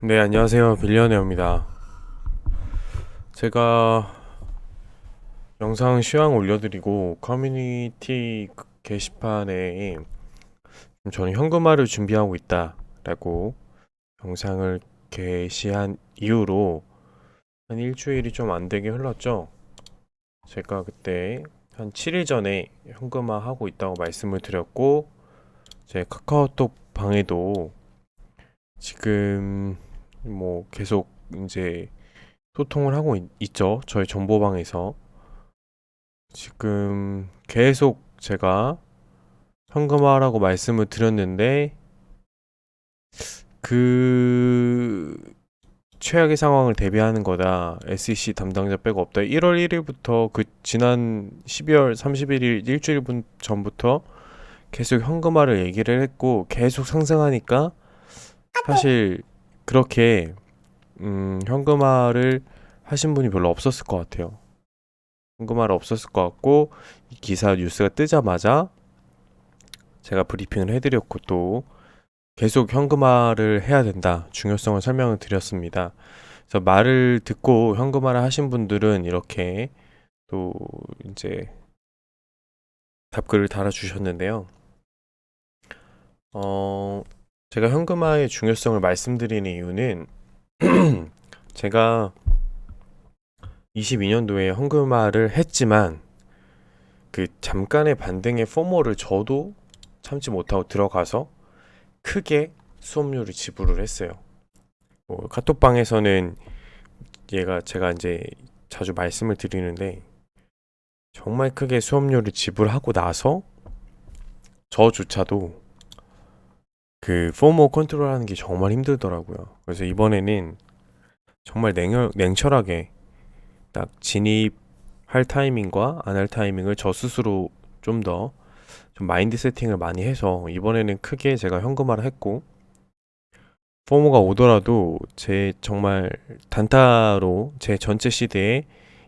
네, 안녕하세요. 빌리어네어입니다. 제가 영상 시황 올려드리고 커뮤니티 게시판에 저는 현금화를 준비하고 있다라고 영상을 게시한 이후로 한 일주일이 좀 안 되게 흘렀죠. 제가 그때 한 7일 전에 현금화 하고 있다고 말씀을 드렸고 제 카카오톡 방에도 지금 뭐 계속 이제 소통을 하고 있죠. 저희 정보방에서. 지금 계속 제가 현금화라고 말씀을 드렸는데 그 최악의 상황을 대비하는 거다. SEC 담당자 빼고 없다. 1월 1일부터 그 지난 12월 31일 일주일 전부터 계속 현금화를 얘기를 했고 계속 상승하니까 사실 그렇게 현금화를 하신 분이 별로 없었을 것 같아요. 현금화를 없었을 것 같고 이 기사 뉴스가 뜨자마자 제가 브리핑을 해드렸고 또 계속 현금화를 해야 된다 중요성을 설명을 드렸습니다. 그래서 말을 듣고 현금화를 하신 분들은 이렇게 또 이제 답글을 달아주셨는데요. 어, 제가 현금화의 중요성을 말씀드리는 이유는 제가 22년도에 현금화를 했지만 그 잠깐의 반등의 포모를 저도 참지 못하고 들어가서 크게 수업료를 지불을 했어요. 뭐 카톡방에서는 제가 이제 자주 말씀을 드리는데 정말 크게 수업료를 지불하고 나서 저조차도 그 포모 컨트롤하는 게 정말 힘들더라고요. 그래서 이번에는 정말 냉철하게 딱 진입할 타이밍과 안 할 타이밍을 저 스스로 좀 더 좀 마인드 세팅을 많이 해서 이번에는 크게 제가 현금화를 했고 포모가 오더라도 제 정말 단타로 제 전체 시대에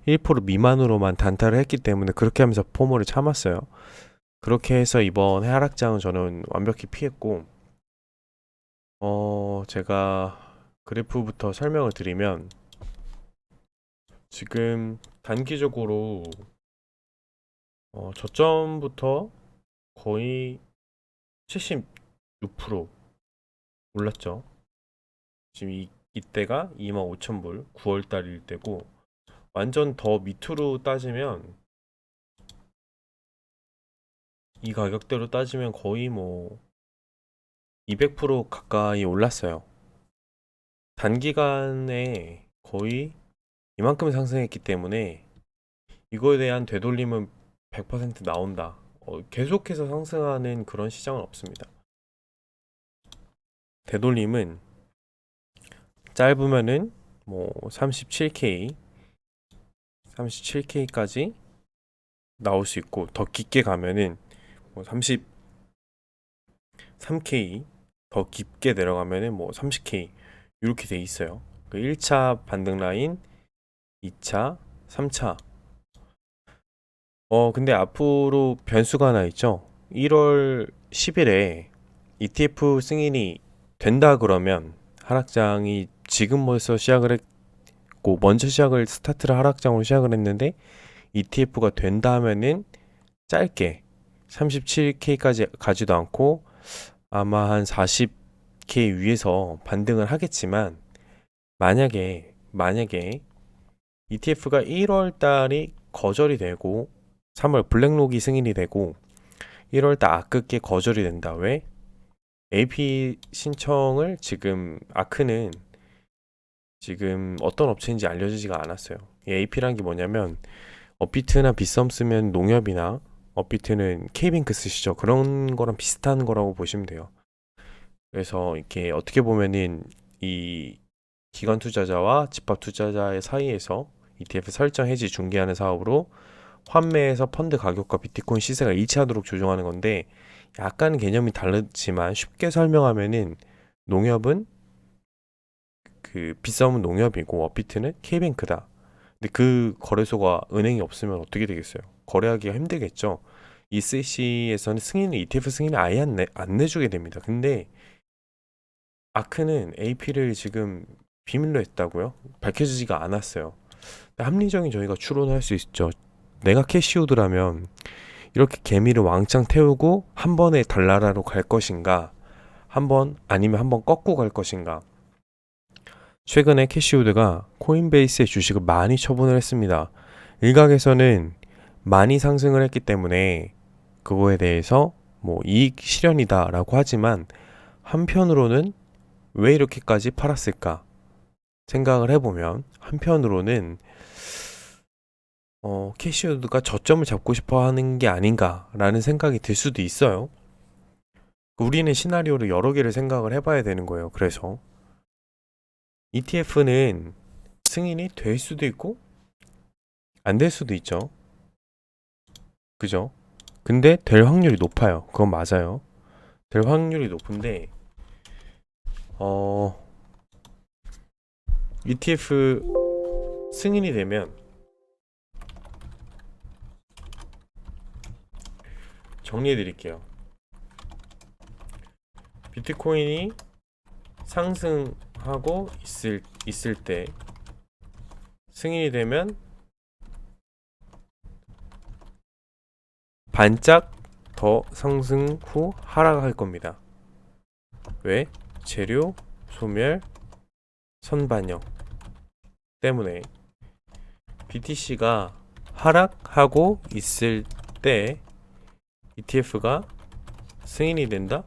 1% 미만으로만 단타를 했기 때문에 그렇게 하면서 포모를 참았어요. 그렇게 해서 이번 하락장은 저는 완벽히 피했고 제가 그래프부터 설명을 드리면 지금 단기적으로 저점부터 거의 76% 올랐죠. 지금 이때가 25,000불 9월 달일 때고 완전 더 밑으로 따지면 이 가격대로 따지면 거의 뭐 200% 가까이 올랐어요. 단기간에 거의 이만큼 상승했기 때문에 이거에 대한 되돌림은 100% 나온다. 계속해서 상승하는 그런 시장은 없습니다. 되돌림은 짧으면은 뭐 37K, 37K까지 나올 수 있고 더 깊게 가면은 뭐 33K, 더 깊게 내려가면은 뭐 30K 이렇게 돼 있어요. 그 1차 반등 라인, 2차, 3차. 근데 앞으로 변수가 하나 있죠. 1월 10일에 ETF 승인이 된다 그러면 하락장이 지금 벌써 시작을 했고 먼저 시작을 스타트를 하락장으로 시작을 했는데 ETF가 된다 하면은 짧게 37K까지 가지도 않고 아마 한 40K 위에서 반등을 하겠지만 만약에 ETF가 1월 달이 거절이 되고 3월 블랙록이 승인이 되고 1월 달 아크게 거절이 된다. 왜? AP 신청을 지금 아크는 지금 어떤 업체인지 알려지지가 않았어요. 이 AP란 게 뭐냐면 업비트나 빗썸 쓰면 농협이나 업비트는 K뱅크 쓰시죠. 그런 거랑 비슷한 거라고 보시면 돼요. 그래서 이렇게 어떻게 보면은 이 기관 투자자와 집합 투자자의 사이에서 ETF 설정 해지 중개하는 사업으로 환매에서 펀드 가격과 비트코인 시세가 일치하도록 조정하는 건데 약간 개념이 다르지만 쉽게 설명하면은 농협은 그 빗썸은 농협이고 업비트는 K뱅크다. 근데 그 거래소가 은행이 없으면 어떻게 되겠어요? 거래하기가 힘들겠죠. ECC에서는 ETF 승인을 아예 안 내주게 됩니다. 근데 아크는 AP를 지금 비밀로 했다고요? 밝혀지지가 않았어요. 합리적인 저희가 추론할 수 있죠. 내가 캐시우드라면 이렇게 개미를 왕창 태우고 한 번에 달나라로 갈 것인가, 아니면 한 번 꺾고 갈 것인가. 최근에 캐시우드가 코인베이스의 주식을 많이 처분을 했습니다. 일각에서는 많이 상승을 했기 때문에 그거에 대해서 뭐 이익 실현이다라고 하지만, 한편으로는 왜 이렇게까지 팔았을까 생각을 해보면, 한편으로는 캐시우드가 저점을 잡고 싶어 하는 게 아닌가라는 생각이 들 수도 있어요. 우리는 시나리오를 여러 개를 생각을 해봐야 되는 거예요. 그래서 ETF는 승인이 될 수도 있고 안 될 수도 있죠. 그죠? 근데 될 확률이 높아요. 그건 맞아요. 될 확률이 높은데 ETF 승인이 되면 정리해 드릴게요. 비트코인이 상승하고 있을 때 승인이 되면 반짝 더 상승 후 하락할 겁니다. 왜? 재료, 소멸, 선반영 때문에 BTC가 하락하고 있을 때 ETF가 승인이 된다?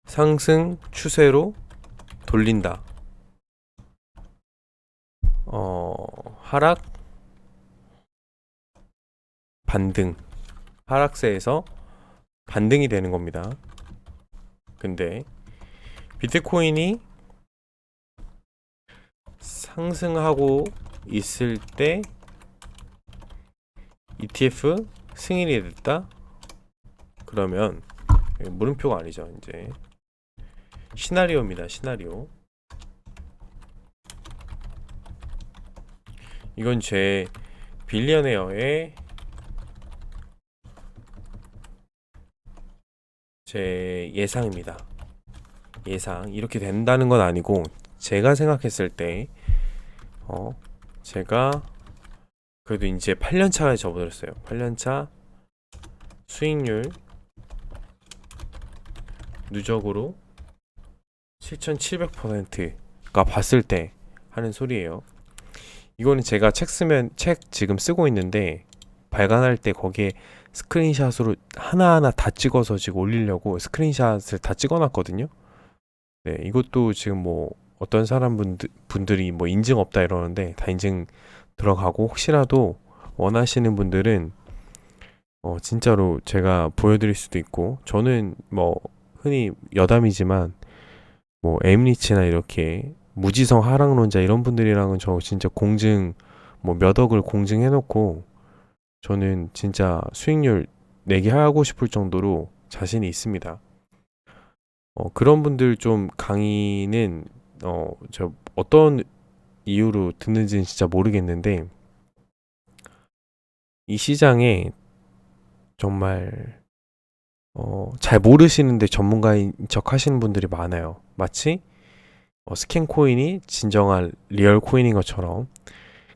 상승 추세로 돌린다. 하락, 반등, 하락세에서 반등이 되는 겁니다. 근데 비트코인이 상승하고 있을 때 ETF 승인이 됐다? 그러면 물음표가 아니죠. 이제 시나리오입니다. 시나리오. 이건 제 빌리어네어의 제 예상입니다. 예상. 이렇게 된다는 건 아니고, 제가 생각했을 때 제가 그래도 이제 8년차에 접어들었어요. 8년차 수익률 누적으로 7,700%가 봤을 때 하는 소리예요. 이거는 제가 책 지금 쓰고 있는데, 발간할 때 거기에 스크린샷으로 하나하나 다 찍어서 지금 올리려고 스크린샷을 다 찍어놨거든요. 네, 이것도 지금 뭐 어떤 분들이 뭐 인증 없다 이러는데 다 인증 들어가고, 혹시라도 원하시는 분들은 진짜로 제가 보여드릴 수도 있고, 저는 뭐 흔히 여담이지만 뭐 에임리치나 이렇게 무지성 하락론자 이런 분들이랑은 저 진짜 공증 뭐 몇 억을 공증해놓고, 저는 진짜 수익률 내기 하고 싶을 정도로 자신이 있습니다. 그런 분들 좀 강의는 저 어떤 이유로 듣는지는 진짜 모르겠는데, 이 시장에 정말 잘 모르시는데 전문가인 척 하시는 분들이 많아요. 마치 스캔 코인이 진정한 리얼 코인인 것처럼.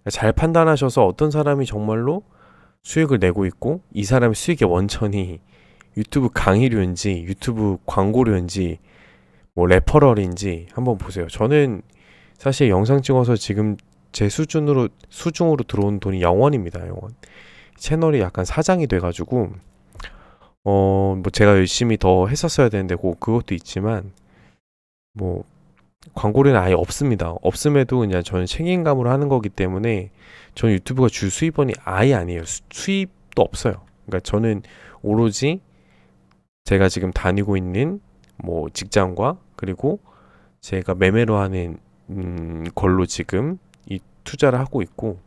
잘 판단하셔서 어떤 사람이 정말로 수익을 내고 있고, 이 사람의 수익의 원천이 유튜브 강의료인지 유튜브 광고료인지 뭐 레퍼럴인지 한번 보세요. 저는 사실 영상 찍어서 지금 제 수중으로 들어온 돈이 0원입니다. 0원. 채널이 약간 사장이 돼가지고 뭐 제가 열심히 더 했었어야 되는데 그것도 있지만, 뭐 광고료는 아예 없습니다. 없음에도 그냥 저는 책임감으로 하는 거기 때문에 저는 유튜브가 주 수입원이 아예 아니에요. 수입도 없어요. 그러니까 저는 오로지 제가 지금 다니고 있는 뭐 직장과, 그리고 제가 매매로 하는 걸로 지금 이 투자를 하고 있고,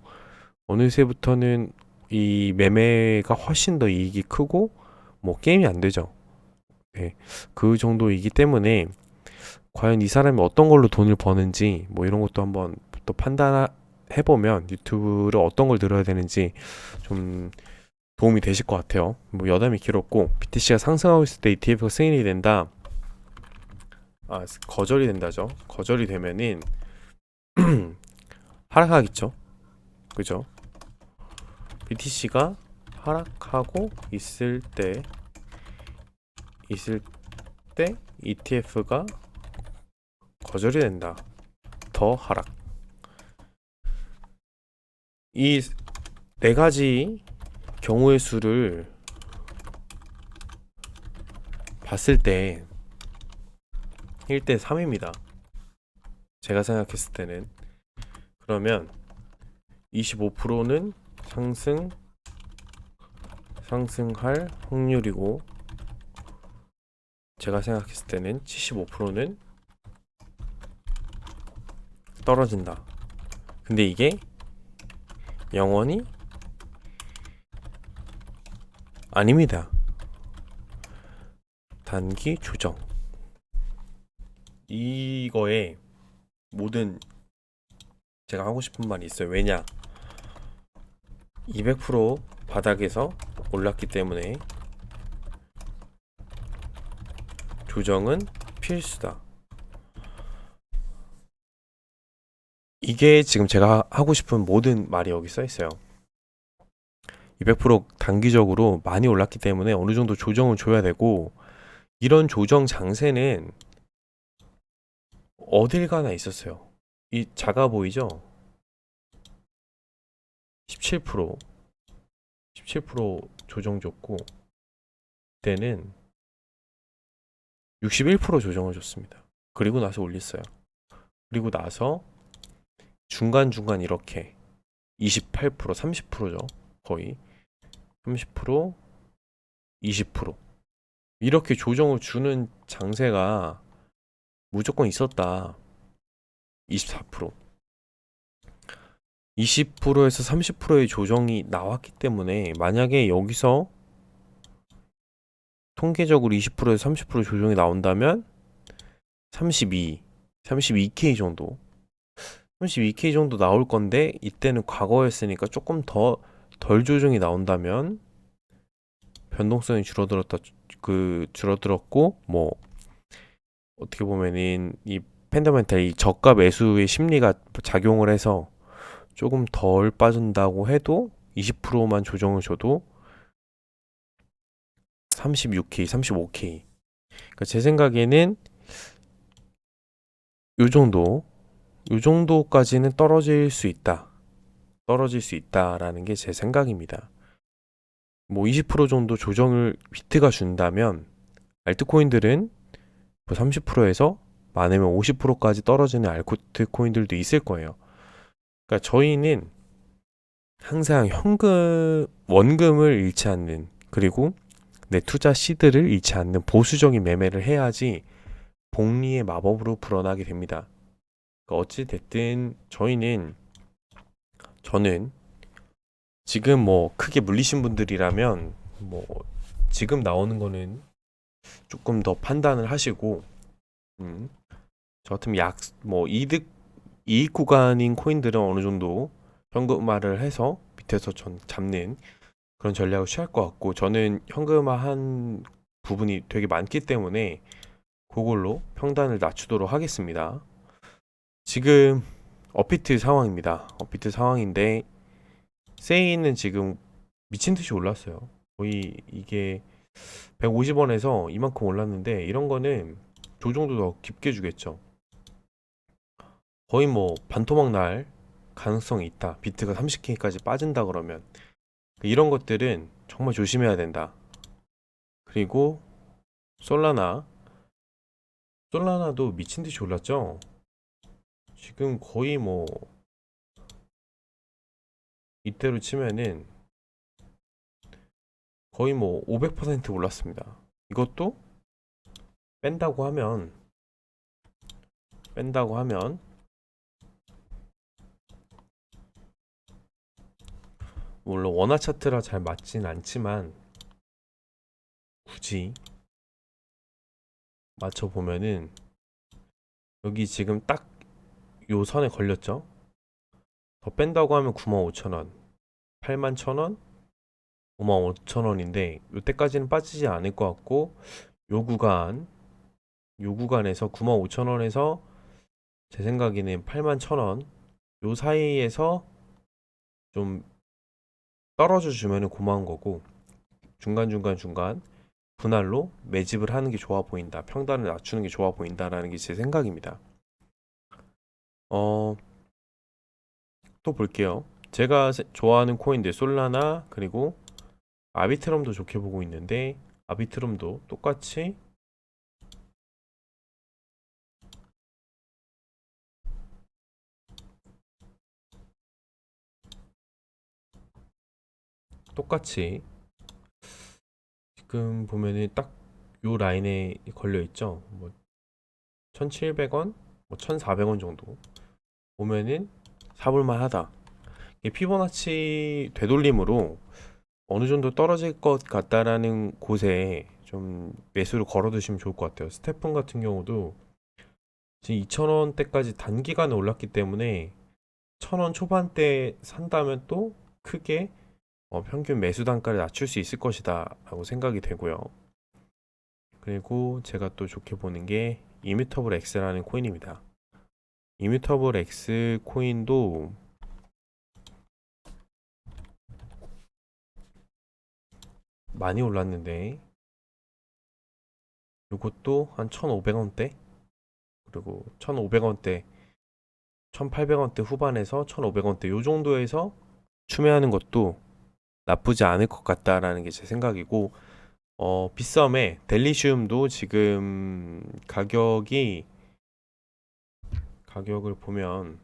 어느새부터는 이 매매가 훨씬 더 이익이 크고 뭐 게임이 안 되죠. 네, 그 정도이기 때문에 과연 이 사람이 어떤 걸로 돈을 버는지 뭐 이런 것도 한번 또 판단해보면, 유튜브를 어떤 걸 들어야 되는지 좀 도움이 되실 것 같아요. 뭐 여담이 길었고, BTC가 상승하고 있을 때 ETF가 승인이 된다. 거절이 된다죠. 거절이 되면은 하락하겠죠. 그죠? BTC가 하락하고 있을 때 ETF가 거절이 된다. 더 하락. 이 네 가지 경우의 수를 봤을 때 1대 3입니다. 제가 생각했을 때는. 그러면 25%는 상승할 확률이고, 제가 생각했을 때는 75%는 떨어진다. 근데 이게 영원히 아닙니다. 단기 조정. 이거에 모든 제가 하고 싶은 말이 있어요. 왜냐? 200% 바닥에서 올랐기 때문에 조정은 필수다. 이게 지금 제가 하고 싶은 모든 말이 여기 써 있어요. 200% 단기적으로 많이 올랐기 때문에 어느 정도 조정을 줘야 되고, 이런 조정 장세는 어딜 가나 있었어요. 이 작아 보이죠? 17% 조정 줬고, 그때는 61% 조정을 줬습니다. 그리고 나서 올렸어요. 그리고 나서 중간중간 이렇게 28%, 30%죠. 거의 30%, 20% 이렇게 조정을 주는 장세가 무조건 있었다. 24%, 20%에서 30%의 조정이 나왔기 때문에, 만약에 여기서 통계적으로 20%에서 30% 조정이 나온다면 32K 정도 32K 정도 나올 건데, 이때는 과거였으니까 조금 더 덜 조정이 나온다면 변동성이 줄어들었고, 뭐 어떻게 보면은 이 팬더멘탈, 이 저가 매수의 심리가 작용을 해서 조금 덜 빠진다고 해도 20%만 조정을 줘도 36K, 35K. 그러니까 제 생각에는 요 정도까지는 떨어질 수 있다라는 게 제 생각입니다. 뭐 20% 정도 조정을 비트가 준다면, 알트코인들은 뭐 30%에서 많으면 50%까지 떨어지는 알트코인들도 있을 거예요. 그러니까 저희는 항상 원금을 잃지 않는, 그리고 내 투자 시드를 잃지 않는 보수적인 매매를 해야지 복리의 마법으로 불어나게 됩니다. 그러니까 어찌 됐든 저는 지금 뭐 크게 물리신 분들이라면 뭐 지금 나오는 거는 조금 더 판단을 하시고, 저 같으면 뭐 이익 구간인 코인들은 어느 정도 현금화를 해서 밑에서 잡는 그런 전략을 취할 것 같고, 저는 현금화한 부분이 되게 많기 때문에 그걸로 평단을 낮추도록 하겠습니다. 지금 업비트 상황입니다. 업비트 상황인데, 세이는 지금 미친 듯이 올랐어요. 거의 이게 150원에서 이만큼 올랐는데, 이런 거는 조정도 더 깊게 주겠죠. 거의 뭐 반토막 날 가능성이 있다. 비트가 30K까지 빠진다 그러면 이런 것들은 정말 조심해야 된다. 그리고 솔라나도 미친 듯이 올랐죠. 지금 거의 뭐 이때로 치면은 거의 뭐 500% 올랐습니다. 이것도 뺀다고 하면 물론 원화 차트라 잘 맞진 않지만, 굳이 맞춰보면은 여기 지금 딱 요 선에 걸렸죠. 더 뺀다고 하면 95,000원, 81,000원, 55,000원인데 요때까지는 빠지지 않을 것 같고, 요 구간 요 구간에서 95,000원에서 제 생각에는 81,000원 요 사이에서 좀 떨어져 주면은 고마운 거고, 중간 분할로 매집을 하는 게 좋아 보인다, 평단을 낮추는 게 좋아 보인다라는 게 제 생각입니다. 어, 또 볼게요. 제가 좋아하는 코인들 솔라나 그리고 아비트럼도 좋게 보고 있는데, 아비트럼도 똑같이 지금 보면은 딱 요 라인에 걸려 있죠. 뭐 1,700원, 뭐 1,400원 정도 보면은 사볼만 하다. 이게 피보나치 되돌림으로 어느 정도 떨어질 것 같다라는 곳에 좀 매수를 걸어두시면 좋을 것 같아요. 스테픈 같은 경우도 지금 2,000원대까지 단기간에 올랐기 때문에 1,000원 초반대 산다면 또 크게 평균 매수 단가를 낮출 수 있을 것이다 라고 생각이 되고요. 그리고 제가 또 좋게 보는 게 이뮤터블 X라는 코인입니다. 이뮤터블 X 코인도 많이 올랐는데, 이것도 한 1,500원대, 그리고 1,500원대, 1,800원대 후반에서 1,500원대 요 정도에서 추매하는 것도 나쁘지 않을 것 같다라는 게 제 생각이고, 빗썸에 델리시움도 지금 가격을 보면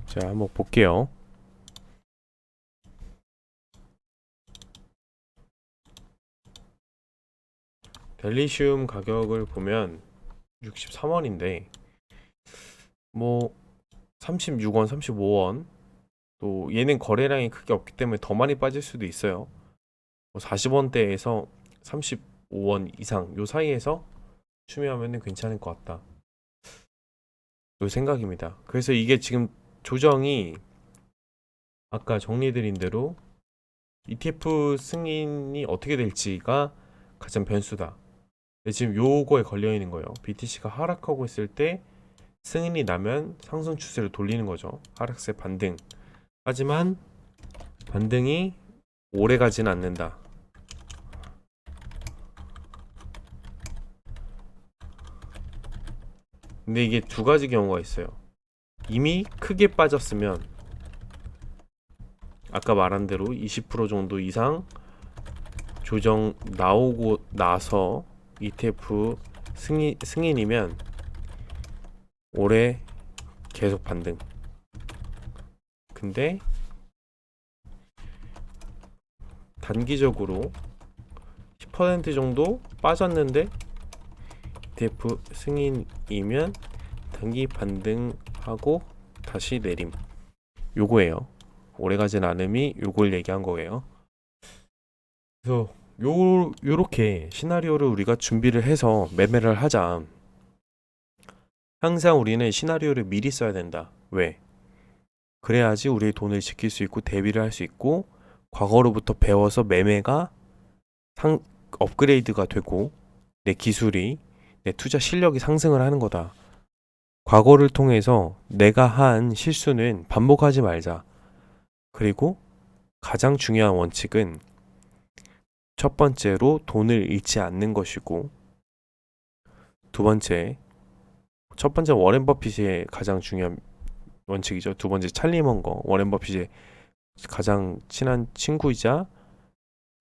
자, 한번 볼게요. 델리시움 가격을 보면 63원인데 뭐 36원, 35원, 또 얘는 거래량이 크게 없기 때문에 더 많이 빠질 수도 있어요. 40원대에서 35원 이상 요 사이에서 추미하면 괜찮을 것 같다, 요 생각입니다. 그래서 이게 지금 조정이 아까 정리드린 대로 ETF 승인이 어떻게 될지가 가장 변수다. 근데 지금 요거에 걸려 있는 거예요. BTC가 하락하고 있을 때 승인이 나면 상승 추세를 돌리는 거죠. 하락세 반등. 하지만 반등이 오래 가지는 않는다. 근데 이게 두 가지 경우가 있어요. 이미 크게 빠졌으면 아까 말한 대로 20% 정도 이상 조정 나오고 나서 ETF 승인이면 올해 계속 반등. 근데 단기적으로 10% 정도 빠졌는데 ETF 승인이면 단기 반등하고 다시 내림. 요거예요. 오래가진 않음이 요걸 얘기한 거예요. 그래서 요렇게 시나리오를 우리가 준비를 해서 매매를 하자. 항상 우리는 시나리오를 미리 써야 된다. 왜? 그래야지 우리의 돈을 지킬 수 있고 대비를 할 수 있고 과거로부터 배워서 매매가 업그레이드가 되고 내 기술이, 내 투자 실력이 상승을 하는 거다. 과거를 통해서 내가 한 실수는 반복하지 말자. 그리고 가장 중요한 원칙은 첫 번째로 돈을 잃지 않는 것이고, 두 번째, 첫 번째 워렌 버핏의 가장 중요한 원칙이죠. 두 번째 찰리 먼거, 워렌 버핏의 가장 친한 친구이자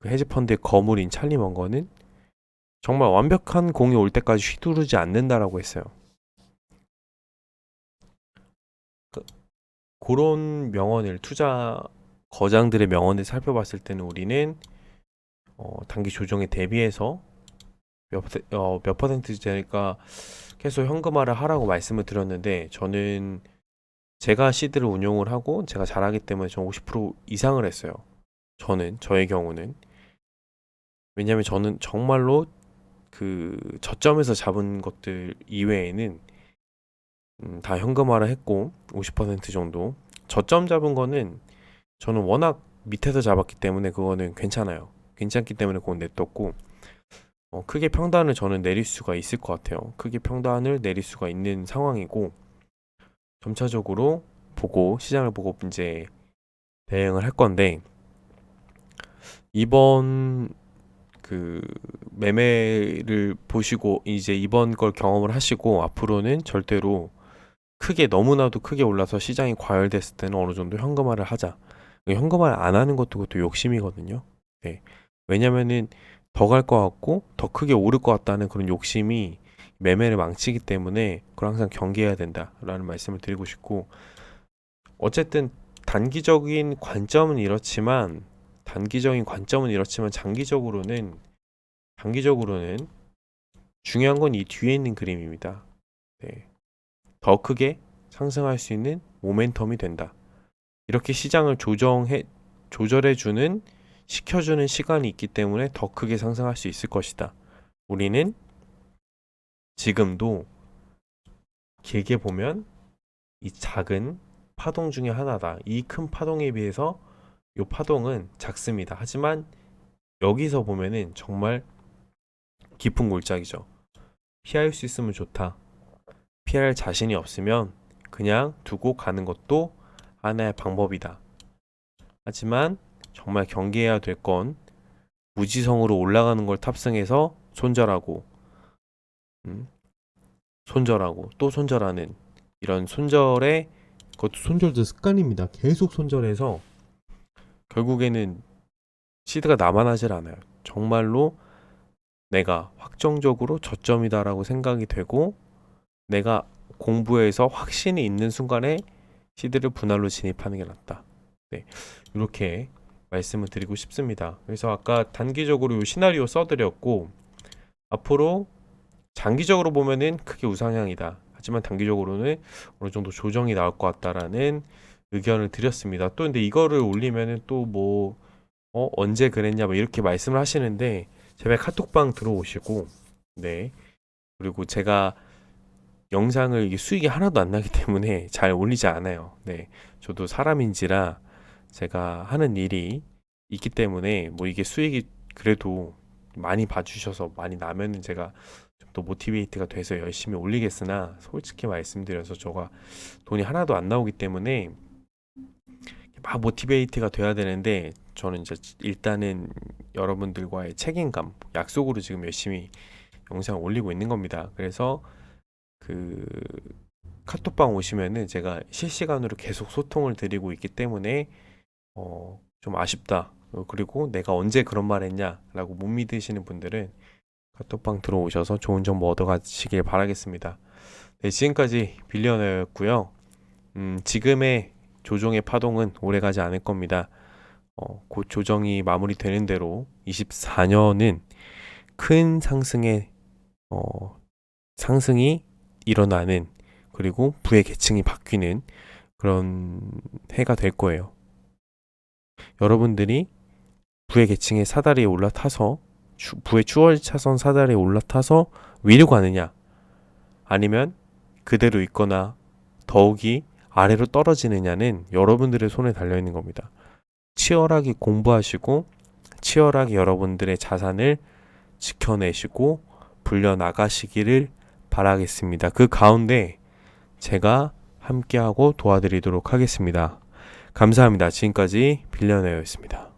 그 헤지펀드의 거물인 찰리 먼거는 정말 완벽한 공이 올 때까지 휘두르지 않는다라고 했어요. 그런 명언을, 투자 거장들의 명언을 살펴봤을 때는 우리는 단기 조정에 대비해서 몇 퍼센트제니까 계속 현금화를 하라고 말씀을 드렸는데, 저는 제가 시드를 운용을 하고 제가 잘하기 때문에 전 50% 이상을 했어요. 저의 경우는. 왜냐면 저는 정말로 그 저점에서 잡은 것들 이외에는 다 현금화를 했고 50% 정도. 저점 잡은 거는 저는 워낙 밑에서 잡았기 때문에 그거는 괜찮아요. 괜찮기 때문에 그건 냅뒀고 크게 평단을 저는 내릴 수가 있을 것 같아요. 크게 평단을 내릴 수가 있는 상황이고 점차적으로 보고 시장을 보고 이제 대응을 할 건데 이번 그 매매를 보시고 이제 이번 걸 경험을 하시고 앞으로는 절대로 크게 너무나도 크게 올라서 시장이 과열됐을 때는 어느 정도 현금화를 하자. 현금화를 안 하는 것도 그것도 욕심이거든요. 네. 왜냐면은 더 갈 것 같고 더 크게 오를 것 같다는 그런 욕심이 매매를 망치기 때문에 그걸 항상 경계해야 된다라는 말씀을 드리고 싶고 어쨌든 단기적인 관점은 이렇지만 장기적으로는 중요한 건 이 뒤에 있는 그림입니다. 네. 더 크게 상승할 수 있는 모멘텀이 된다. 이렇게 시장을 조절해주는, 시켜주는 시간이 있기 때문에 더 크게 상승할 수 있을 것이다. 우리는 지금도 길게 보면 이 작은 파동 중에 하나다. 이 큰 파동에 비해서 이 파동은 작습니다. 하지만 여기서 보면은 정말 깊은 골짜기죠. 피할 수 있으면 좋다. 피할 자신이 없으면 그냥 두고 가는 것도 하나의 방법이다. 하지만 정말 경계해야 될 건 무지성으로 올라가는 걸 탑승해서 손절하고 손절하고 또 손절하는 이런 손절의 그것도 손절도 습관입니다. 계속 손절해서 결국에는 시드가 남아나질 않아요. 정말로 내가 확정적으로 저점이다라고 생각이 되고 내가 공부해서 확신이 있는 순간에 시드를 분할로 진입하는 게 낫다. 네, 이렇게 말씀을 드리고 싶습니다. 그래서 아까 단기적으로 이 시나리오 써드렸고 앞으로 장기적으로 보면은 크게 우상향이다. 하지만 단기적으로는 어느 정도 조정이 나올 것 같다라는 의견을 드렸습니다. 또 근데 이거를 올리면은 또 뭐 언제 그랬냐 뭐 이렇게 말씀을 하시는데 제발 카톡방 들어오시고 네 그리고 제가 영상을 이게 수익이 하나도 안 나기 때문에 잘 올리지 않아요. 네 저도 사람인지라 제가 하는 일이 있기 때문에 뭐 이게 수익이 그래도 많이 봐주셔서 많이 나면은 제가 좀 더 모티베이트가 돼서 열심히 올리겠으나 솔직히 말씀드려서 저가 돈이 하나도 안 나오기 때문에 막 모티베이트가 돼야 되는데 저는 이제 일단은 여러분들과의 책임감, 약속으로 지금 열심히 영상을 올리고 있는 겁니다. 그래서 그 카톡방 오시면은 제가 실시간으로 계속 소통을 드리고 있기 때문에 좀 아쉽다. 그리고 내가 언제 그런 말 했냐라고 못 믿으시는 분들은 카톡방 들어오셔서 좋은 정보 얻어가시길 바라겠습니다. 네, 지금까지 빌리어너였고요. 지금의 조정의 파동은 오래가지 않을 겁니다. 곧 조정이 마무리되는 대로 24년은 큰 상승이 일어나는 그리고 부의 계층이 바뀌는 그런 해가 될 거예요. 여러분들이 부의 계층의 사다리에 올라타서 부의 추월차선 사다리에 올라타서 위로 가느냐 아니면 그대로 있거나 더욱이 아래로 떨어지느냐는 여러분들의 손에 달려있는 겁니다. 치열하게 공부하시고 치열하게 여러분들의 자산을 지켜내시고 불려나가시기를 바라겠습니다. 그 가운데 제가 함께하고 도와드리도록 하겠습니다. 감사합니다. 지금까지 빌려내어였습니다.